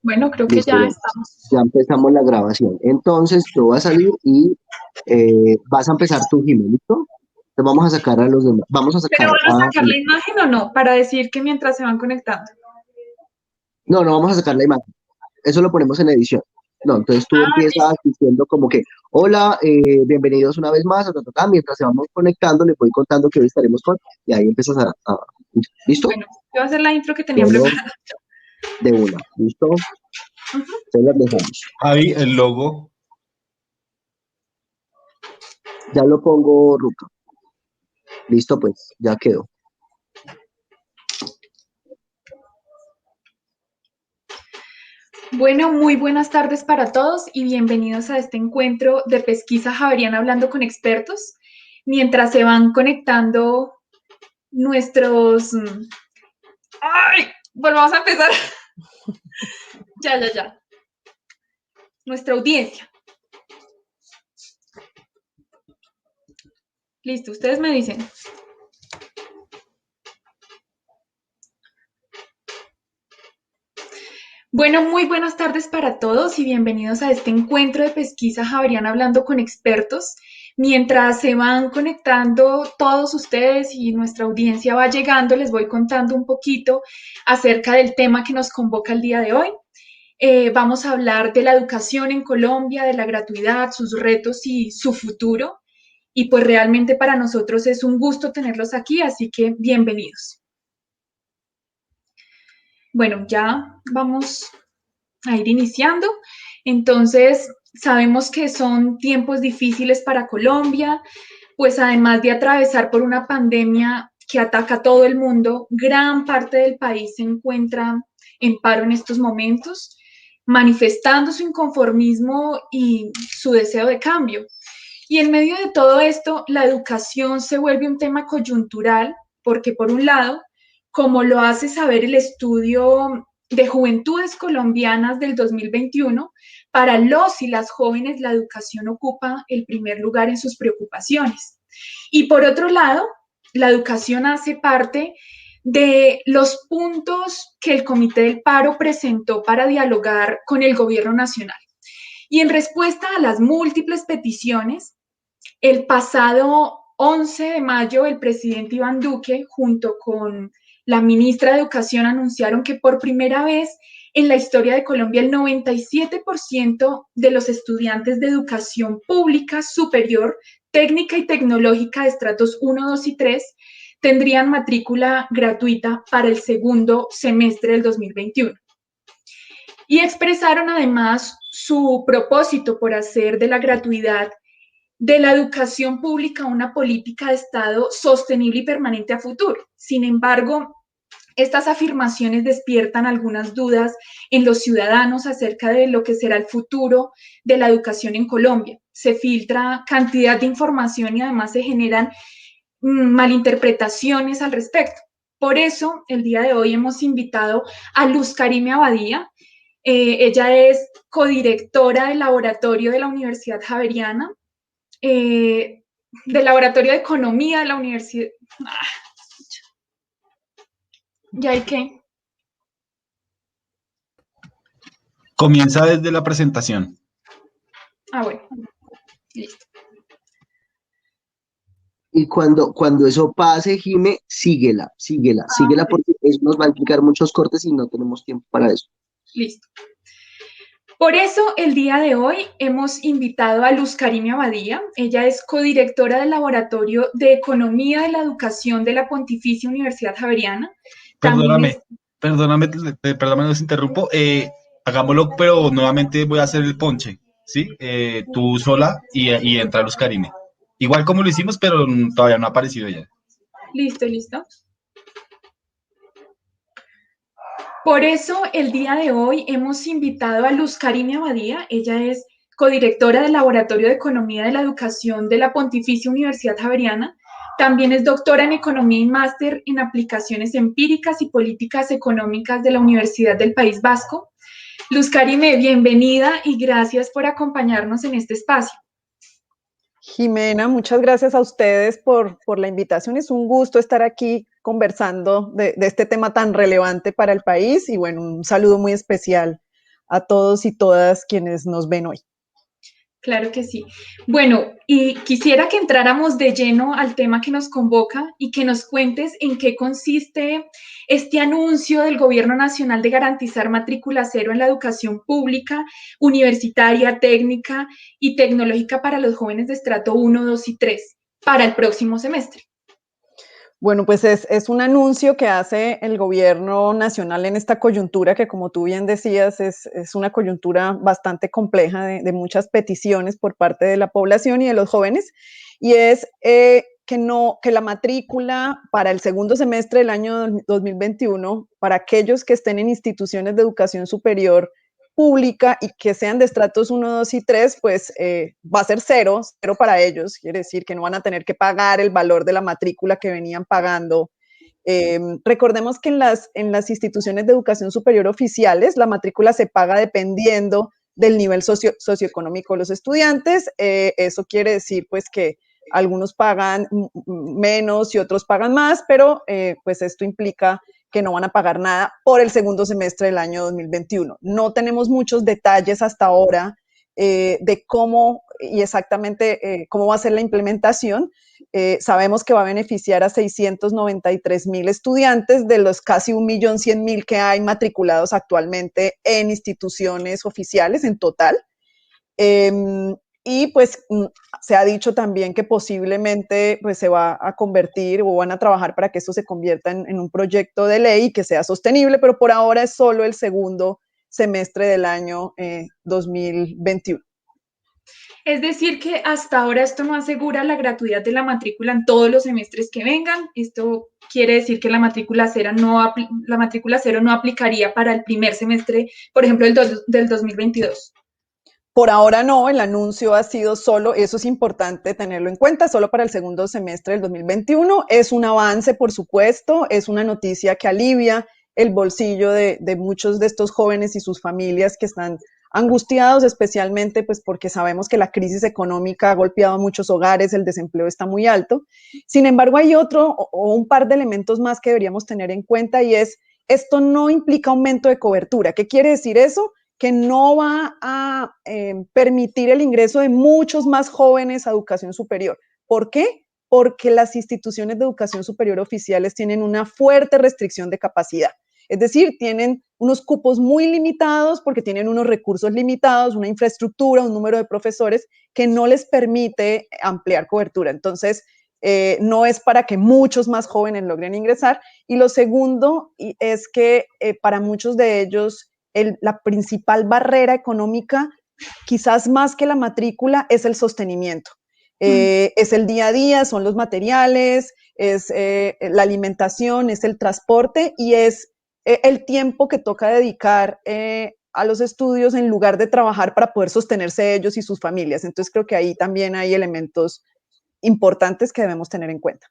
Bueno, creo que Listo, ya ya, estamos. ya empezamos la grabación. Entonces, yo voy a salir y vas a empezar tú, Jimmy, ¿listo? Te vamos a sacar a los demás. Vamos a ¿Pero sacar van a a... sacar la imagen o no? Para decir que mientras se van conectando. No, no vamos a sacar la imagen. Eso lo ponemos en edición. No, entonces tú Ah, empiezas listo. diciendo como que, hola, bienvenidos una vez más, mientras se vamos conectando, les voy contando que hoy estaremos con, y ahí empiezas ¿listo? Bueno, yo voy a hacer la intro que tenía Solo preparada. de una, ¿listo? Ujú. Se las dejamos. Ahí el logo. Ya lo pongo, Ruca. Listo, pues, ya quedó. Bueno, muy buenas tardes para todos y bienvenidos a este encuentro de Pesquisa Javeriana hablando con expertos. Mientras se van conectando nuestros... ¡Ay! Volvamos a empezar. Ya. Nuestra audiencia. Listo, ustedes me dicen. Bueno, muy buenas tardes para todos y bienvenidos a este encuentro de Pesquisa Javeriana hablando con expertos. Mientras se van conectando todos ustedes y nuestra audiencia va llegando, les voy contando un poquito acerca del tema que nos convoca el día de hoy. Vamos a hablar de la educación en Colombia, de la gratuidad, sus retos y su futuro. Y pues realmente para nosotros es un gusto tenerlos aquí, así que bienvenidos. Bueno, ya vamos a ir iniciando. Entonces, sabemos que son tiempos difíciles para Colombia, pues además de atravesar por una pandemia que ataca a todo el mundo, gran parte del país se encuentra en paro en estos momentos, manifestando su inconformismo y su deseo de cambio. Y en medio de todo esto, la educación se vuelve un tema coyuntural, porque por un lado, como lo hace saber el estudio de Juventudes Colombianas del 2021, para los y las jóvenes la educación ocupa el primer lugar en sus preocupaciones. Y por otro lado, la educación hace parte de los puntos que el Comité del Paro presentó para dialogar con el gobierno nacional. Y en respuesta a las múltiples peticiones, el pasado 11 de mayo, el presidente Iván Duque, junto con la ministra de Educación, anunciaron que por primera vez en la historia de Colombia el 97% de los estudiantes de educación pública superior, técnica y tecnológica de estratos 1, 2 y 3 tendrían matrícula gratuita para el segundo semestre del 2021. Y expresaron además su propósito por hacer de la gratuidad de la educación pública una política de Estado sostenible y permanente a futuro. Sin embargo, estas afirmaciones despiertan algunas dudas en los ciudadanos acerca de lo que será el futuro de la educación en Colombia. Se filtra cantidad de información y además se generan malinterpretaciones al respecto. Por eso, el día de hoy hemos invitado a Luz Karime Abadía. Ella es codirectora del laboratorio de la Universidad Javeriana, del Laboratorio de Economía de la Universidad. ¿Ya hay qué? Comienza desde la presentación. Bueno, listo. Y cuando eso pase, Jime, síguela porque eso nos va a implicar muchos cortes y no tenemos tiempo para eso. Listo. Por eso, el día de hoy hemos invitado a Luz Karime Abadía. Ella es codirectora del Laboratorio de Economía de la Educación de la Pontificia Universidad Javeriana. También es... Perdóname, los interrumpo. Hagámoslo, pero nuevamente voy a hacer el ponche, ¿sí? Tú sola y entra Luz Karime. Igual como lo hicimos, pero todavía no ha aparecido ella. Listo. Por eso, el día de hoy hemos invitado a Luz Karime Abadía. Ella es codirectora del Laboratorio de Economía de la Educación de la Pontificia Universidad Javeriana. También es doctora en Economía y máster en Aplicaciones Empíricas y Políticas Económicas de la Universidad del País Vasco. Luz Karime, bienvenida y gracias por acompañarnos en este espacio. Jimena, muchas gracias a ustedes por la invitación. Es un gusto estar aquí conversando de este tema tan relevante para el país y bueno, un saludo muy especial a todos y todas quienes nos ven hoy. Claro que sí. Bueno, y quisiera que entráramos de lleno al tema que nos convoca y que nos cuentes en qué consiste este anuncio del Gobierno Nacional de garantizar matrícula cero en la educación pública, universitaria, técnica y tecnológica para los jóvenes de estrato 1, 2 y 3 para el próximo semestre. Bueno, pues es un anuncio que hace el gobierno nacional en esta coyuntura que, como tú bien decías, es una coyuntura bastante compleja de muchas peticiones por parte de la población y de los jóvenes, y es que la matrícula para el segundo semestre del año 2021, para aquellos que estén en instituciones de educación superior pública y que sean de estratos 1, 2 y 3, pues va a ser cero para ellos, quiere decir que no van a tener que pagar el valor de la matrícula que venían pagando. Recordemos que en las instituciones de educación superior oficiales, la matrícula se paga dependiendo del nivel socioeconómico de los estudiantes. Eso quiere decir pues que algunos pagan menos y otros pagan más, pero pues esto implica que no van a pagar nada por el segundo semestre del año 2021. No tenemos muchos detalles hasta ahora de cómo y exactamente cómo va a ser la implementación. Sabemos que va a beneficiar a 693,000 estudiantes de los casi 1.100.000 que hay matriculados actualmente en instituciones oficiales en total. Y pues se ha dicho también que posiblemente pues se va a convertir o van a trabajar para que esto se convierta en un proyecto de ley y que sea sostenible, pero por ahora es solo el segundo semestre del año 2021. Es decir, que hasta ahora esto no asegura la gratuidad de la matrícula en todos los semestres que vengan. Esto quiere decir que la matrícula cero no aplicaría para el primer semestre, por ejemplo, del 2022. Por ahora no, el anuncio ha sido solo, eso es importante tenerlo en cuenta, solo para el segundo semestre del 2021. Es un avance, por supuesto, es una noticia que alivia el bolsillo de muchos de estos jóvenes y sus familias que están angustiados, especialmente pues porque sabemos que la crisis económica ha golpeado a muchos hogares, el desempleo está muy alto. Sin embargo, hay otro o un par de elementos más que deberíamos tener en cuenta y es, esto no implica aumento de cobertura. ¿Qué quiere decir eso? Que no va a permitir el ingreso de muchos más jóvenes a educación superior. ¿Por qué? Porque las instituciones de educación superior oficiales tienen una fuerte restricción de capacidad. Es decir, tienen unos cupos muy limitados porque tienen unos recursos limitados, una infraestructura, un número de profesores que no les permite ampliar cobertura. Entonces, no es para que muchos más jóvenes logren ingresar. Y lo segundo es que para muchos de ellos la principal barrera económica, quizás más que la matrícula, es el sostenimiento. Es el día a día, son los materiales, es la alimentación, es el transporte y es el tiempo que toca dedicar a los estudios en lugar de trabajar para poder sostenerse ellos y sus familias. Entonces creo que ahí también hay elementos importantes que debemos tener en cuenta.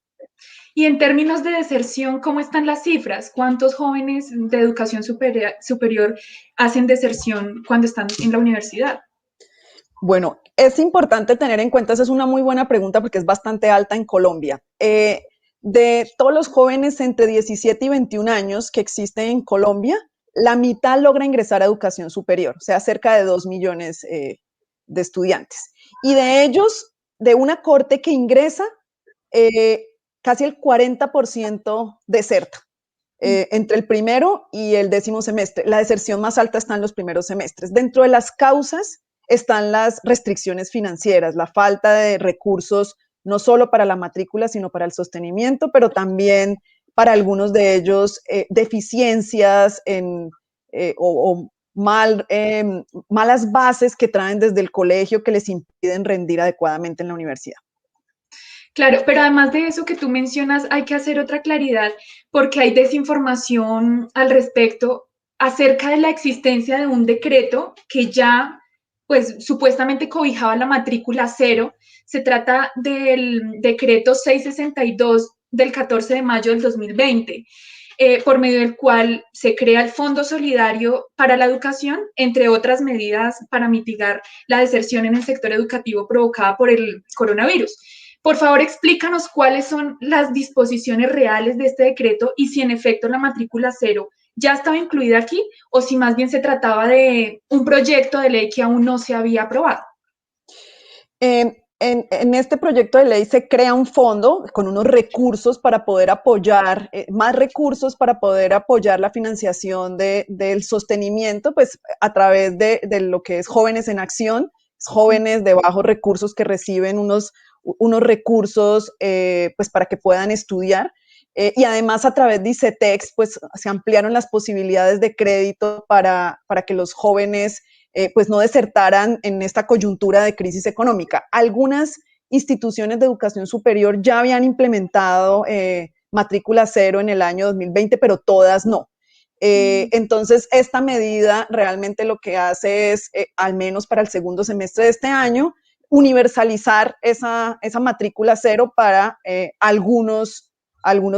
Y en términos de deserción, ¿cómo están las cifras? ¿Cuántos jóvenes de educación superior hacen deserción cuando están en la universidad? Bueno, es importante tener en cuenta, esa es una muy buena pregunta porque es bastante alta en Colombia. De todos los jóvenes entre 17 y 21 años que existen en Colombia, la mitad logra ingresar a educación superior, o sea, cerca de 2 millones de estudiantes. Y de ellos, de una corte que ingresa, casi el 40% deserta. Entre el primero y el 10º semestre. La deserción más alta está en los primeros semestres. Dentro de las causas están las restricciones financieras, la falta de recursos, no solo para la matrícula, sino para el sostenimiento, pero también para algunos de ellos deficiencias o malas bases que traen desde el colegio que les impiden rendir adecuadamente en la universidad. Claro, pero además de eso que tú mencionas, hay que hacer otra claridad porque hay desinformación al respecto acerca de la existencia de un decreto que ya, pues, supuestamente cobijaba la matrícula cero. Se trata del decreto 662 del 14 de mayo del 2020, por medio del cual se crea el Fondo Solidario para la Educación, entre otras medidas para mitigar la deserción en el sector educativo provocada por el coronavirus. Por favor, explícanos cuáles son las disposiciones reales de este decreto y si en efecto la matrícula cero ya estaba incluida aquí o si más bien se trataba de un proyecto de ley que aún no se había aprobado. En este proyecto de ley se crea un fondo con unos recursos para poder apoyar, más recursos para poder apoyar la financiación del sostenimiento, pues a través de lo que es Jóvenes en Acción, jóvenes de bajos recursos que reciben unos recursos pues para que puedan estudiar. Y además a través de ICETEX pues se ampliaron las posibilidades de crédito para que los jóvenes pues no desertaran en esta coyuntura de crisis económica. Algunas instituciones de educación superior ya habían implementado matrícula cero en el año 2020, pero todas no. Entonces, esta medida realmente lo que hace es, al menos para el segundo semestre de este año, universalizar esa matrícula cero para algunos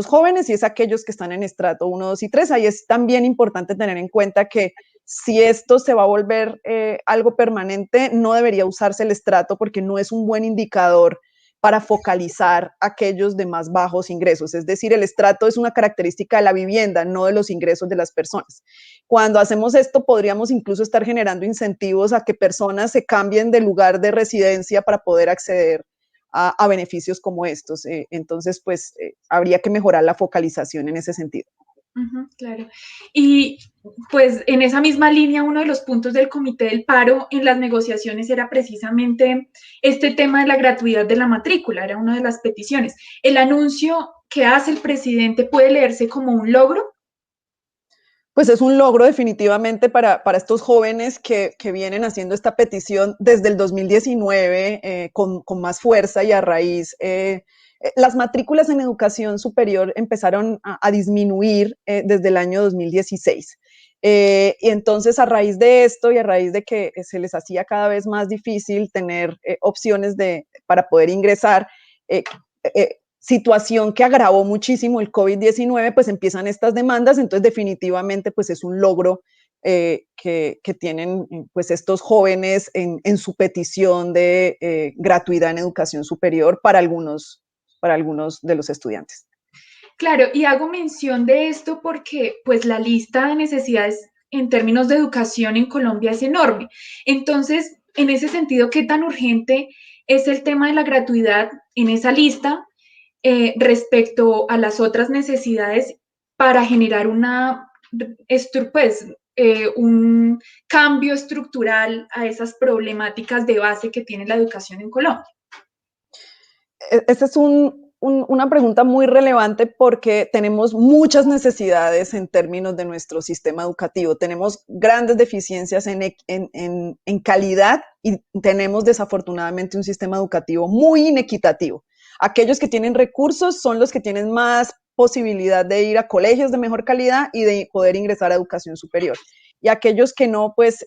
jóvenes, y es aquellos que están en estrato 1, 2 y 3. Ahí es también importante tener en cuenta que si esto se va a volver algo permanente, no debería usarse el estrato porque no es un buen indicador para focalizar a aquellos de más bajos ingresos. Es decir, el estrato es una característica de la vivienda, no de los ingresos de las personas. Cuando hacemos esto, podríamos incluso estar generando incentivos a que personas se cambien de lugar de residencia para poder acceder a beneficios como estos. Entonces, pues, habría que mejorar la focalización en ese sentido. Claro. Y pues en esa misma línea, uno de los puntos del Comité del Paro en las negociaciones era precisamente este tema de la gratuidad de la matrícula, era una de las peticiones. ¿El anuncio que hace el presidente puede leerse como un logro? Pues es un logro definitivamente para estos jóvenes que vienen haciendo esta petición desde el 2019 con más fuerza y a raíz. Las matrículas en educación superior empezaron a disminuir desde el año 2016. Y entonces a raíz de esto y a raíz de que se les hacía cada vez más difícil tener opciones para poder ingresar, situación que agravó muchísimo el COVID-19, pues empiezan estas demandas. Entonces definitivamente pues es un logro que tienen pues estos jóvenes en su petición de gratuidad en educación superior para algunos de los estudiantes. Claro, y hago mención de esto porque pues la lista de necesidades en términos de educación en Colombia es enorme. Entonces, en ese sentido, ¿qué tan urgente es el tema de la gratuidad en esa lista respecto a las otras necesidades para generar un cambio estructural a esas problemáticas de base que tiene la educación en Colombia? Esta es una pregunta muy relevante porque tenemos muchas necesidades en términos de nuestro sistema educativo. Tenemos grandes deficiencias en calidad y tenemos desafortunadamente un sistema educativo muy inequitativo. Aquellos que tienen recursos son los que tienen más posibilidad de ir a colegios de mejor calidad y de poder ingresar a educación superior. Y aquellos que no, pues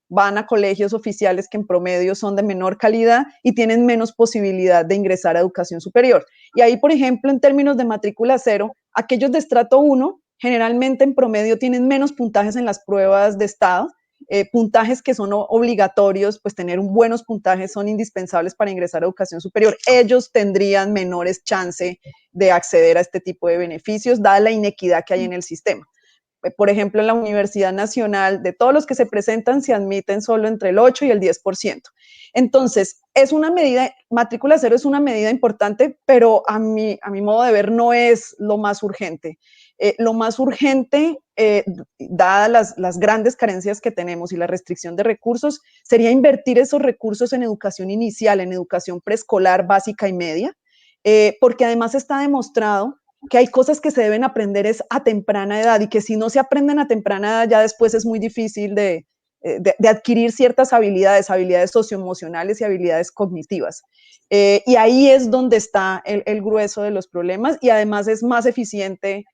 van a colegios oficiales que en promedio son de menor calidad y tienen menos posibilidad de ingresar a educación superior. Y ahí, por ejemplo, en términos de matrícula cero, aquellos de estrato 1 generalmente en promedio tienen menos puntajes en las pruebas de estado, puntajes que son obligatorios, pues tener buenos puntajes son indispensables para ingresar a educación superior. Ellos tendrían menores chance de acceder a este tipo de beneficios, dada la inequidad que hay en el sistema. Por ejemplo, en la Universidad Nacional, de todos los que se presentan, se admiten solo entre el 8 y el 10%. Entonces, es una medida, matrícula cero es una medida importante, pero a mi modo de ver no es lo más urgente. Lo más urgente, dadas las grandes carencias que tenemos y la restricción de recursos, sería invertir esos recursos en educación inicial, en educación preescolar, básica y media, porque además está demostrado que hay cosas que se deben aprender a temprana edad y que si no se aprenden a temprana edad ya después es muy difícil de adquirir ciertas habilidades socioemocionales y habilidades cognitivas. Y ahí es donde está el grueso de los problemas y además es más eficiente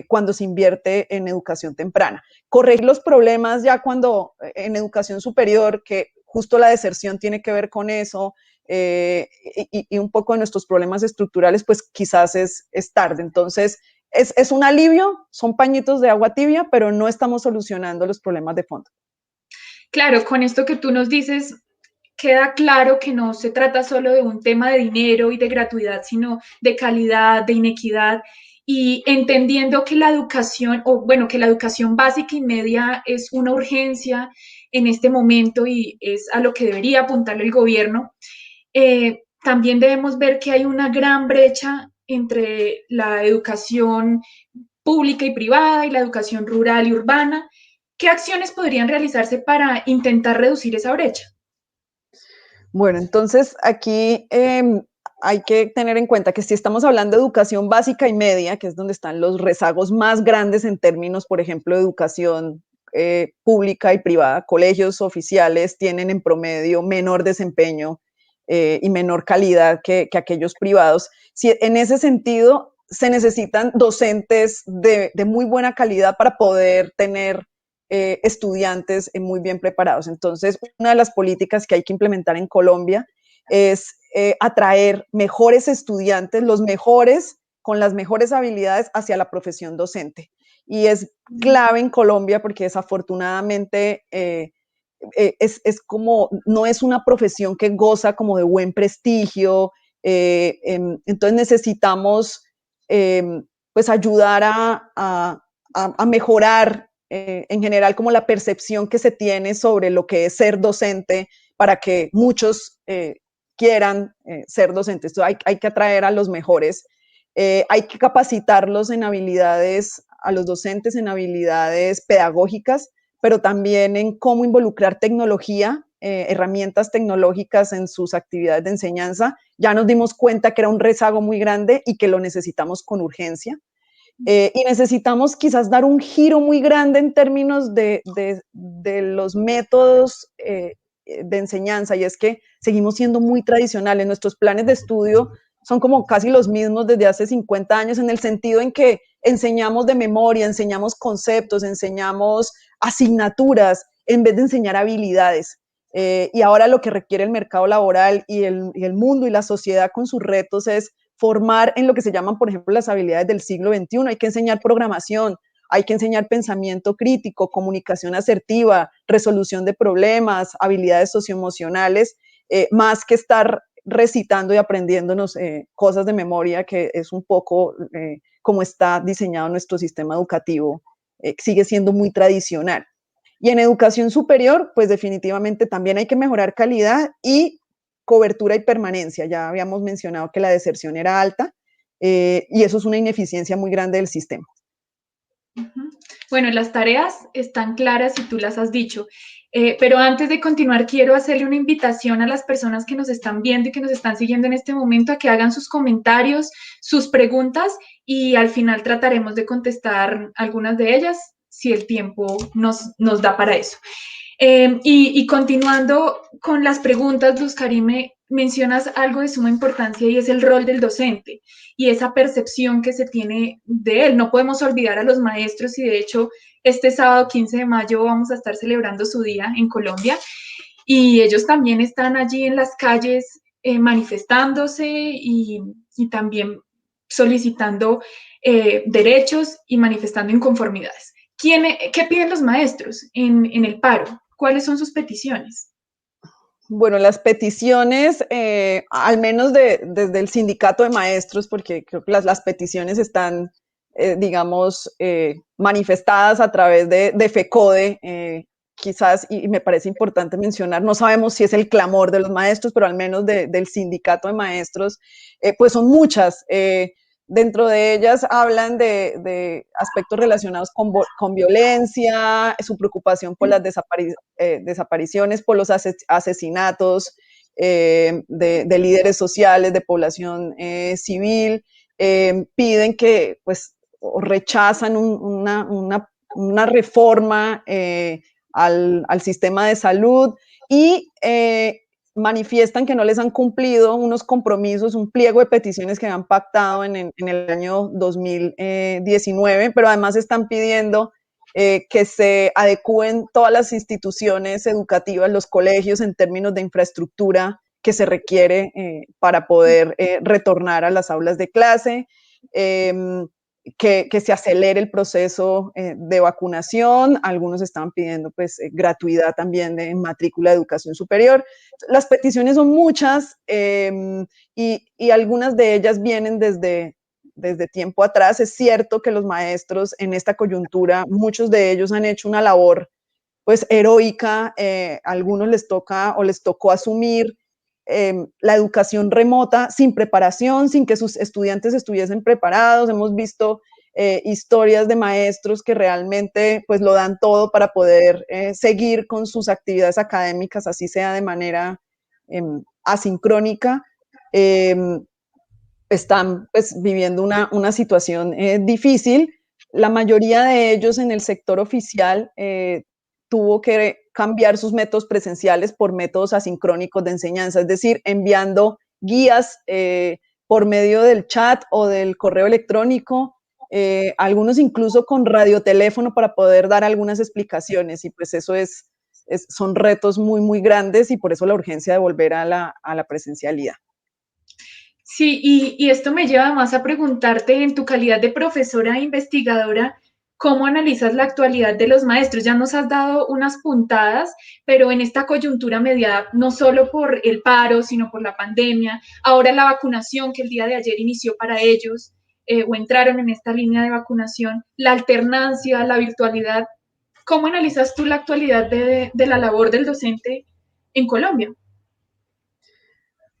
cuando se invierte en educación temprana. Corregir los problemas ya cuando en educación superior, que justo la deserción tiene que ver con eso, y un poco de nuestros problemas estructurales, pues quizás es tarde. Entonces, es un alivio, son pañitos de agua tibia, pero no estamos solucionando los problemas de fondo. Claro, con esto que tú nos dices, queda claro que no se trata solo de un tema de dinero y de gratuidad, sino de calidad, de inequidad y entendiendo que la educación, o bueno, que la educación básica y media es una urgencia en este momento y es a lo que debería apuntar el gobierno, también debemos ver que hay una gran brecha entre la educación pública y privada y la educación rural y urbana. ¿Qué acciones podrían realizarse para intentar reducir esa brecha? Bueno, entonces aquí hay que tener en cuenta que si estamos hablando de educación básica y media, que es donde están los rezagos más grandes en términos, por ejemplo, de educación pública y privada, colegios oficiales tienen en promedio menor desempeño y menor calidad que aquellos privados. Si en ese sentido se necesitan docentes de muy buena calidad para poder tener estudiantes muy bien preparados. Entonces, una de las políticas que hay que implementar en Colombia es atraer mejores estudiantes, los mejores, con las mejores habilidades hacia la profesión docente. Y es clave en Colombia porque desafortunadamente es como, no es una profesión que goza como de buen prestigio, entonces necesitamos pues ayudar a mejorar en general como la percepción que se tiene sobre lo que es ser docente para que muchos quieran ser docentes. Entonces hay que atraer a los mejores, hay que capacitarlos en habilidades, a los docentes en habilidades pedagógicas, pero también en cómo involucrar tecnología, herramientas tecnológicas en sus actividades de enseñanza. Ya nos dimos cuenta que era un rezago muy grande y que lo necesitamos con urgencia. Y necesitamos quizás dar un giro muy grande en términos de los métodos de enseñanza, y es que seguimos siendo muy tradicionales. Nuestros planes de estudio son como casi los mismos desde hace 50 años, en el sentido en que enseñamos de memoria, enseñamos conceptos, enseñamos asignaturas, en vez de enseñar habilidades. Y ahora lo que requiere el mercado laboral y el mundo y la sociedad con sus retos es formar en lo que se llaman, por ejemplo, las habilidades del siglo XXI. Hay que enseñar programación, hay que enseñar pensamiento crítico, comunicación asertiva, resolución de problemas, habilidades socioemocionales, más que estar recitando y aprendiéndonos cosas de memoria, que es un poco como está diseñado nuestro sistema educativo, sigue siendo muy tradicional. Y en educación superior, pues definitivamente también hay que mejorar calidad y cobertura y permanencia. Ya habíamos mencionado que la deserción era alta y eso es una ineficiencia muy grande del sistema. Bueno, las tareas están claras y tú las has dicho, pero antes de continuar quiero hacerle una invitación a las personas que nos están viendo y que nos están siguiendo en este momento a que hagan sus comentarios, sus preguntas y al final trataremos de contestar algunas de ellas si el tiempo nos da para eso. Y continuando con las preguntas, Luz Karime, mencionas algo de suma importancia y es el rol del docente y esa percepción que se tiene de él. No podemos olvidar a los maestros y de hecho este sábado 15 de mayo vamos a estar celebrando su día en Colombia y ellos también están allí en las calles manifestándose y también solicitando derechos y manifestando inconformidades. ¿Qué piden los maestros en el paro? ¿Cuáles son sus peticiones? Bueno, las peticiones, al menos desde el sindicato de maestros, porque creo que las peticiones están, digamos, manifestadas a través de FECODE, quizás, y me parece importante mencionar, no sabemos si es el clamor de los maestros, pero al menos del sindicato de maestros, pues son muchas. Dentro de ellas hablan de aspectos relacionados con violencia, su preocupación por las desapariciones, por los asesinatos de líderes sociales, de población civil, piden que, pues, rechazan una reforma al sistema de salud y manifiestan que no les han cumplido unos compromisos, un pliego de peticiones que han pactado en el año 2019, pero además están pidiendo que se adecúen todas las instituciones educativas, los colegios, en términos de infraestructura que se requiere para poder retornar a las aulas de clase. Que se acelere el proceso de vacunación. Algunos estaban pidiendo pues gratuidad también de matrícula de educación superior. Las peticiones son muchas y algunas de ellas vienen desde desde tiempo atrás. Es cierto que los maestros en esta coyuntura, muchos de ellos han hecho una labor pues heroica, a algunos les toca o les tocó asumir la educación remota sin preparación, sin que sus estudiantes estuviesen preparados. Hemos visto historias de maestros que realmente pues lo dan todo para poder seguir con sus actividades académicas, así sea de manera asincrónica. Están pues viviendo una situación difícil. La mayoría de ellos en el sector oficial tuvo que cambiar sus métodos presenciales por métodos asincrónicos de enseñanza, es decir, enviando guías por medio del chat o del correo electrónico, algunos incluso con radioteléfono para poder dar algunas explicaciones, y pues eso son retos muy, muy grandes, y por eso la urgencia de volver a la presencialidad. Sí, y esto me lleva más a preguntarte, en tu calidad de profesora e investigadora, ¿cómo analizas la actualidad de los maestros? Ya nos has dado unas puntadas, pero en esta coyuntura mediada no solo por el paro, sino por la pandemia, ahora la vacunación que el día de ayer inició para ellos, o entraron en esta línea de vacunación, la alternancia, la virtualidad, ¿cómo analizas tú la actualidad de la labor del docente en Colombia?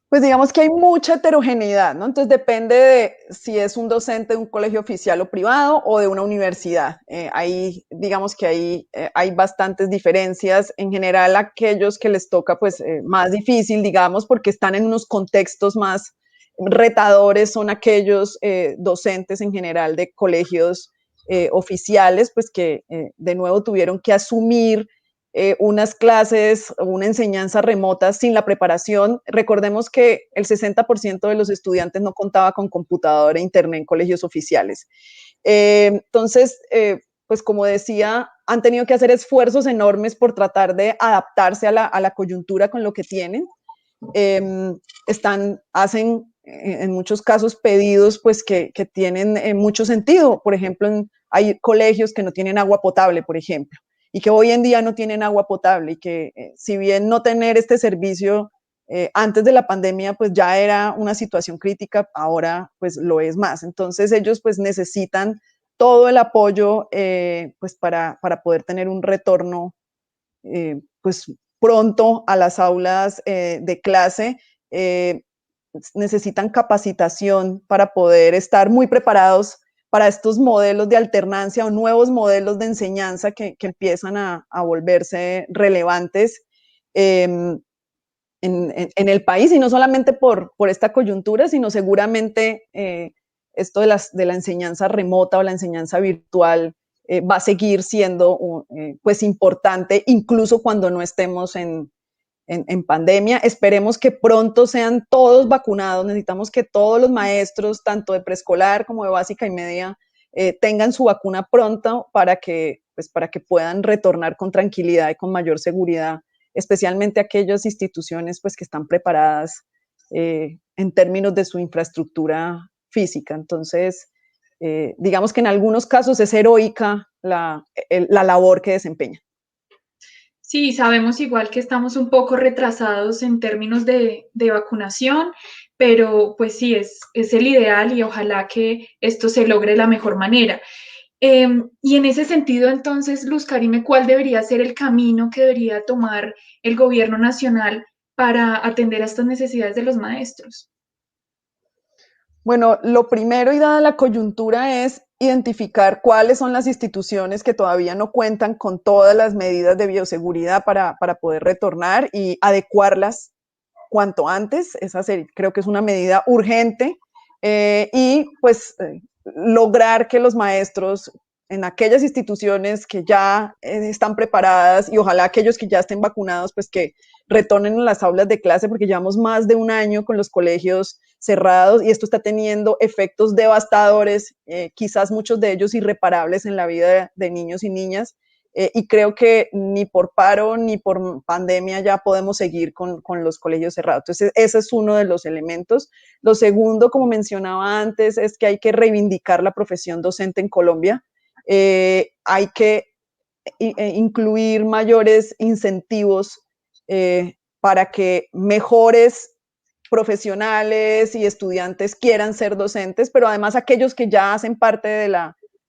Pues digamos que hay mucha heterogeneidad, ¿no? Entonces depende de si es un docente de un colegio oficial o privado o de una universidad. Ahí, digamos que ahí hay bastantes diferencias. En general, aquellos que les toca pues más difícil, digamos, porque están en unos contextos más retadores, son aquellos docentes en general de colegios oficiales, pues que de nuevo tuvieron que asumir unas clases o una enseñanza remota sin la preparación. Recordemos que el 60% de los estudiantes no contaba con computadora e internet en colegios oficiales. Entonces, pues como decía, han tenido que hacer esfuerzos enormes por tratar de adaptarse a la coyuntura con lo que tienen. Hacen en muchos casos pedidos pues que tienen mucho sentido. Por ejemplo, hay colegios que no tienen agua potable, por ejemplo, y que hoy en día no tienen agua potable, y que si bien no tener este servicio antes de la pandemia pues ya era una situación crítica, ahora pues lo es más. Entonces ellos pues necesitan todo el apoyo pues para poder tener un retorno pues pronto a las aulas de clase. Necesitan capacitación para poder estar muy preparados para estos modelos de alternancia o nuevos modelos de enseñanza que empiezan a volverse relevantes en el país, y no solamente por esta coyuntura, sino seguramente esto de la enseñanza remota o la enseñanza virtual va a seguir siendo pues importante, incluso cuando no estemos en pandemia. Esperemos que pronto sean todos vacunados. Necesitamos que todos los maestros, tanto de preescolar como de básica y media, tengan su vacuna pronto para que puedan retornar con tranquilidad y con mayor seguridad, especialmente aquellas instituciones pues, que están preparadas en términos de su infraestructura física. Entonces, digamos que en algunos casos es heroica la labor que desempeña. Sí, sabemos igual que estamos un poco retrasados en términos de vacunación, pero pues sí, es el ideal y ojalá que esto se logre de la mejor manera. Y en ese sentido, entonces, Luz Karime, ¿cuál debería ser el camino que debería tomar el gobierno nacional para atender a estas necesidades de los maestros? Bueno, lo primero y dada la coyuntura es identificar cuáles son las instituciones que todavía no cuentan con todas las medidas de bioseguridad para poder retornar y adecuarlas cuanto antes. Creo que es una medida urgente, y pues lograr que los maestros en aquellas instituciones que ya están preparadas, y ojalá aquellos que ya estén vacunados, pues que retornen a las aulas de clase, porque llevamos más de un año con los colegios cerrados y esto está teniendo efectos devastadores, quizás muchos de ellos irreparables en la vida de niños y niñas. Y creo que ni por paro ni por pandemia ya podemos seguir con los colegios cerrados. Entonces, ese es uno de los elementos. Lo segundo, como mencionaba antes, es que hay que reivindicar la profesión docente en Colombia. Hay que incluir mayores incentivos para que mejores profesionales y estudiantes quieran ser docentes, pero además aquellos que ya hacen parte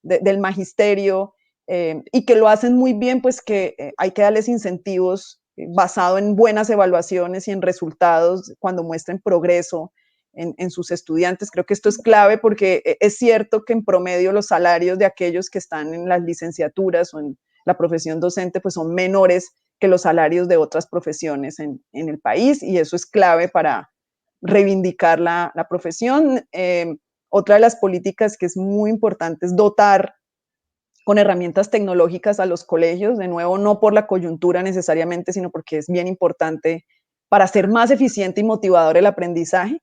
del magisterio y que lo hacen muy bien, pues que hay que darles incentivos basado en buenas evaluaciones y en resultados cuando muestren progreso en sus estudiantes. Creo que esto es clave porque es cierto que en promedio los salarios de aquellos que están en las licenciaturas o en la profesión docente pues son menores que los salarios de otras profesiones en el país, y eso es clave para reivindicar la profesión. Otra de las políticas que es muy importante es dotar con herramientas tecnológicas a los colegios, de nuevo, no por la coyuntura necesariamente, sino porque es bien importante para hacer más eficiente y motivador el aprendizaje,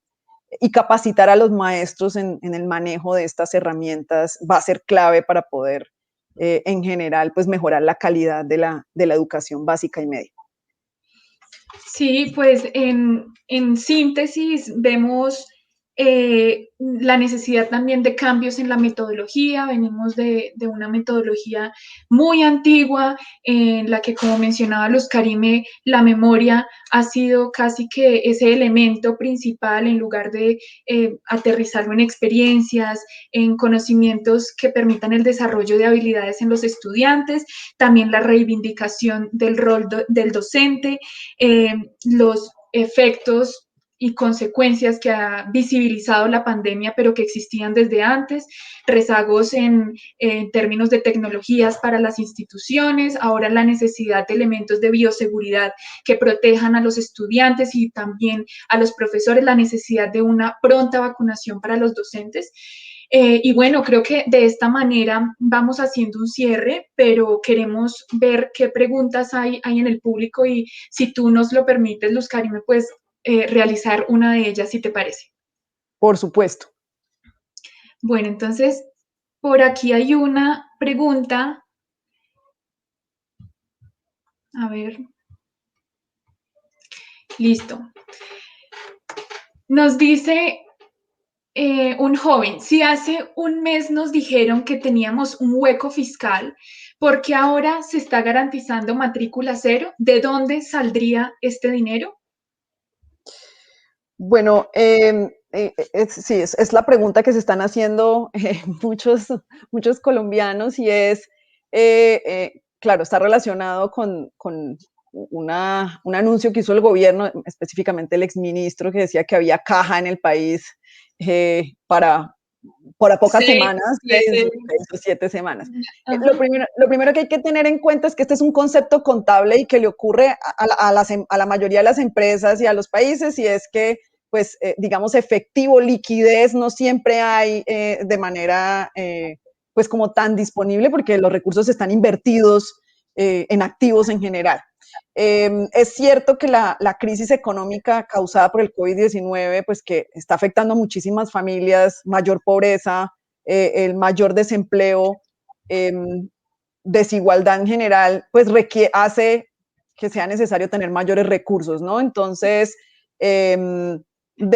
y capacitar a los maestros en el manejo de estas herramientas va a ser clave para poder, en general, pues mejorar la calidad de la educación básica y media. Sí, pues en síntesis vemos la necesidad también de cambios en la metodología. Venimos de una metodología muy antigua en la que, como mencionaba Luz Karime, la memoria ha sido casi que ese elemento principal en lugar de aterrizarlo en experiencias, en conocimientos que permitan el desarrollo de habilidades en los estudiantes, también la reivindicación del rol del docente, los efectos y consecuencias que ha visibilizado la pandemia, pero que existían desde antes, rezagos en términos de tecnologías para las instituciones, ahora la necesidad de elementos de bioseguridad que protejan a los estudiantes y también a los profesores, la necesidad de una pronta vacunación para los docentes. Y bueno, creo que de esta manera vamos haciendo un cierre, pero queremos ver qué preguntas hay en el público y si tú nos lo permites, Luz Karime, pues realizar una de ellas, si te parece. Por supuesto. Bueno, entonces, por aquí hay una pregunta. A ver. Listo. Nos dice un joven, si hace un mes nos dijeron que teníamos un hueco fiscal, ¿por qué ahora se está garantizando matrícula cero? ¿De dónde saldría este dinero? Bueno, sí, es la pregunta que se están haciendo muchos colombianos, y es, claro, está relacionado con un anuncio que hizo el gobierno, específicamente el exministro, que decía que había caja en el país para pocas semanas, 6 o 7 semanas. Lo primero que hay que tener en cuenta es que este es un concepto contable y que le ocurre a la mayoría de las empresas y a los países, y es que, pues, digamos, efectivo, liquidez no siempre hay de manera, pues, como tan disponible, porque los recursos están invertidos en activos en general. Es cierto que la crisis económica causada por el COVID-19, pues que está afectando a muchísimas familias, mayor pobreza, el mayor desempleo, desigualdad en general, pues hace que sea necesario tener mayores recursos, ¿no? Entonces, ¿de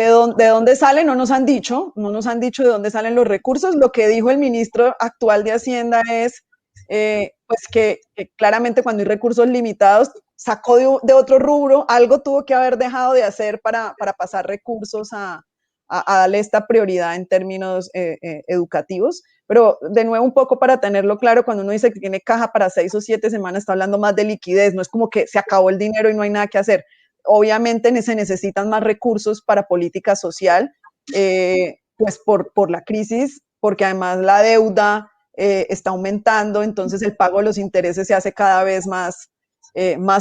dónde salen? No nos han dicho de dónde salen los recursos. Lo que dijo el ministro actual de Hacienda es, pues que claramente cuando hay recursos limitados, sacó de otro rubro, algo tuvo que haber dejado de hacer para pasar recursos a darle esta prioridad en términos educativos. Pero de nuevo, un poco para tenerlo claro, cuando uno dice que tiene caja para 6 o 7 semanas, está hablando más de liquidez, no es como que se acabó el dinero y no hay nada que hacer. Obviamente se necesitan más recursos para política social, pues por la crisis, porque además la deuda está aumentando, entonces el pago de los intereses se hace cada vez más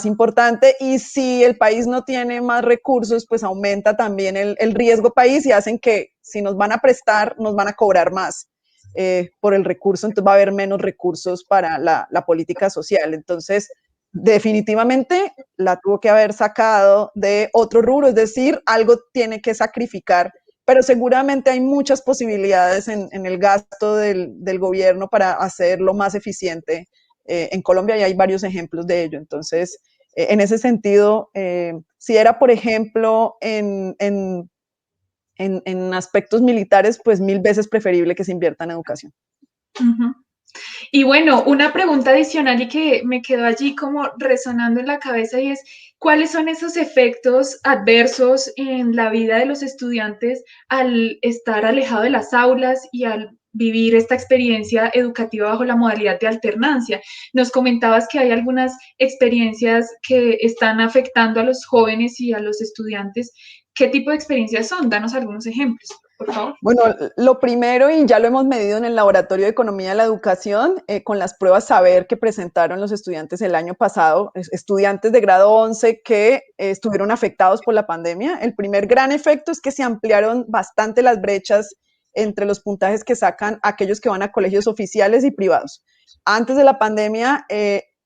importante, y si el país no tiene más recursos, pues aumenta también el riesgo país, y hacen que si nos van a prestar, nos van a cobrar más por el recurso, entonces va a haber menos recursos para la política social. Entonces, definitivamente la tuvo que haber sacado de otro rubro, es decir, algo tiene que sacrificar, pero seguramente hay muchas posibilidades en el gasto del gobierno para hacerlo más eficiente en Colombia, y hay varios ejemplos de ello. Entonces, en ese sentido, si era, por ejemplo, en aspectos militares, pues 1000 veces preferible que se invierta en educación. Y bueno, una pregunta adicional y que me quedó allí como resonando en la cabeza y es, ¿cuáles son esos efectos adversos en la vida de los estudiantes al estar alejado de las aulas y al vivir esta experiencia educativa bajo la modalidad de alternancia? Nos comentabas que hay algunas experiencias que están afectando a los jóvenes y a los estudiantes. ¿Qué tipo de experiencias son? Danos algunos ejemplos, por favor. Bueno, lo primero, y ya lo hemos medido en el Laboratorio de Economía de la Educación, con las pruebas Saber que presentaron los estudiantes el año pasado, estudiantes de grado 11 que estuvieron afectados por la pandemia. El primer gran efecto es que se ampliaron bastante las brechas entre los puntajes que sacan aquellos que van a colegios oficiales y privados. Antes de la pandemia,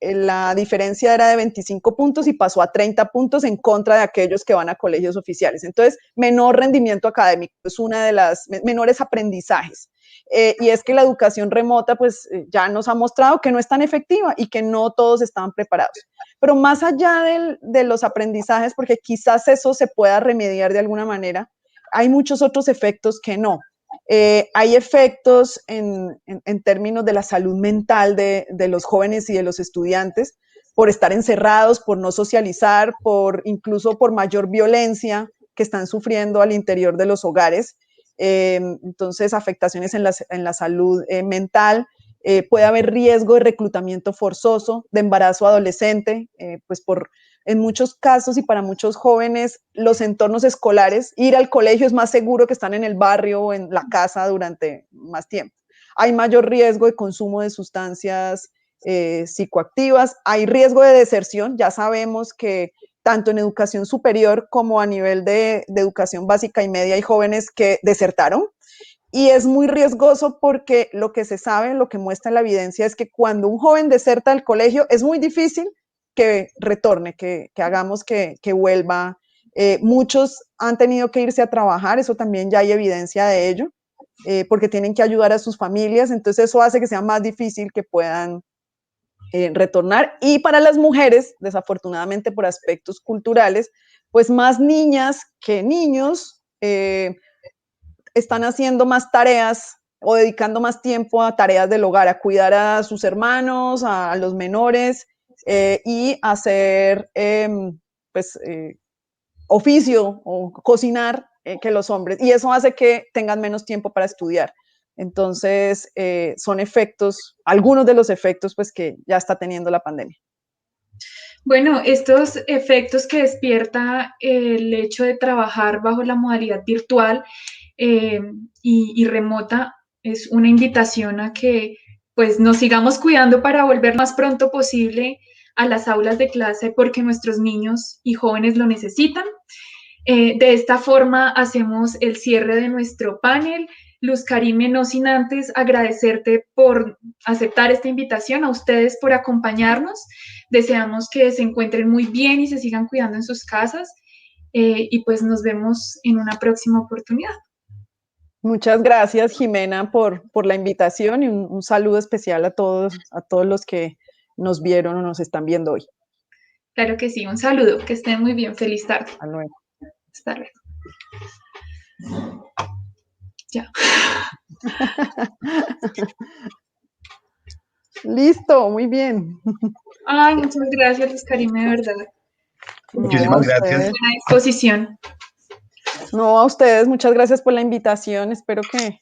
la diferencia era de 25 puntos y pasó a 30 puntos en contra de aquellos que van a colegios oficiales. Entonces, menor rendimiento académico es una de las menores aprendizajes. Y es que la educación remota, pues ya nos ha mostrado que no es tan efectiva y que no todos estaban preparados. Pero más allá de los aprendizajes, porque quizás eso se pueda remediar de alguna manera, hay muchos otros efectos que no. Hay efectos en términos de la salud mental de los jóvenes y de los estudiantes por estar encerrados, por no socializar, incluso por mayor violencia que están sufriendo al interior de los hogares. Entonces, afectaciones en la salud mental. Puede haber riesgo de reclutamiento forzoso, de embarazo adolescente, pues en muchos casos y para muchos jóvenes, los entornos escolares, ir al colegio es más seguro que estar en el barrio o en la casa durante más tiempo. Hay mayor riesgo de consumo de sustancias psicoactivas, hay riesgo de deserción, ya sabemos que tanto en educación superior como a nivel de educación básica y media hay jóvenes que desertaron. Y es muy riesgoso porque lo que se sabe, lo que muestra la evidencia es que cuando un joven deserta del colegio es muy difícil que retorne, que hagamos que vuelva. Muchos han tenido que irse a trabajar, eso también ya hay evidencia de ello, porque tienen que ayudar a sus familias, entonces eso hace que sea más difícil que puedan retornar. Y para las mujeres, desafortunadamente por aspectos culturales, pues más niñas que niños están haciendo más tareas o dedicando más tiempo a tareas del hogar, a cuidar a sus hermanos, a los menores y hacer oficio o cocinar que los hombres. Y eso hace que tengan menos tiempo para estudiar. Entonces, son efectos, algunos de los efectos pues que ya está teniendo la pandemia. Bueno, estos efectos que despierta el hecho de trabajar bajo la modalidad virtual y remota es una invitación a que pues nos sigamos cuidando para volver más pronto posible a las aulas de clase porque nuestros niños y jóvenes lo necesitan. De esta forma hacemos el cierre de nuestro panel. Luz Karime, no sin antes agradecerte por aceptar esta invitación, a ustedes por acompañarnos. Deseamos que se encuentren muy bien y se sigan cuidando en sus casas y pues nos vemos en una próxima oportunidad. Muchas gracias, Jimena, por la invitación y un saludo especial a todos los que nos vieron o nos están viendo hoy. Claro que sí, un saludo, que estén muy bien, feliz tarde. Hasta luego. Hasta luego. Ya. Listo, muy bien. Ay, muchas gracias, Luz Karime, de verdad. Muchísimas gracias. Buena disposición. No, a ustedes, muchas gracias por la invitación. Espero que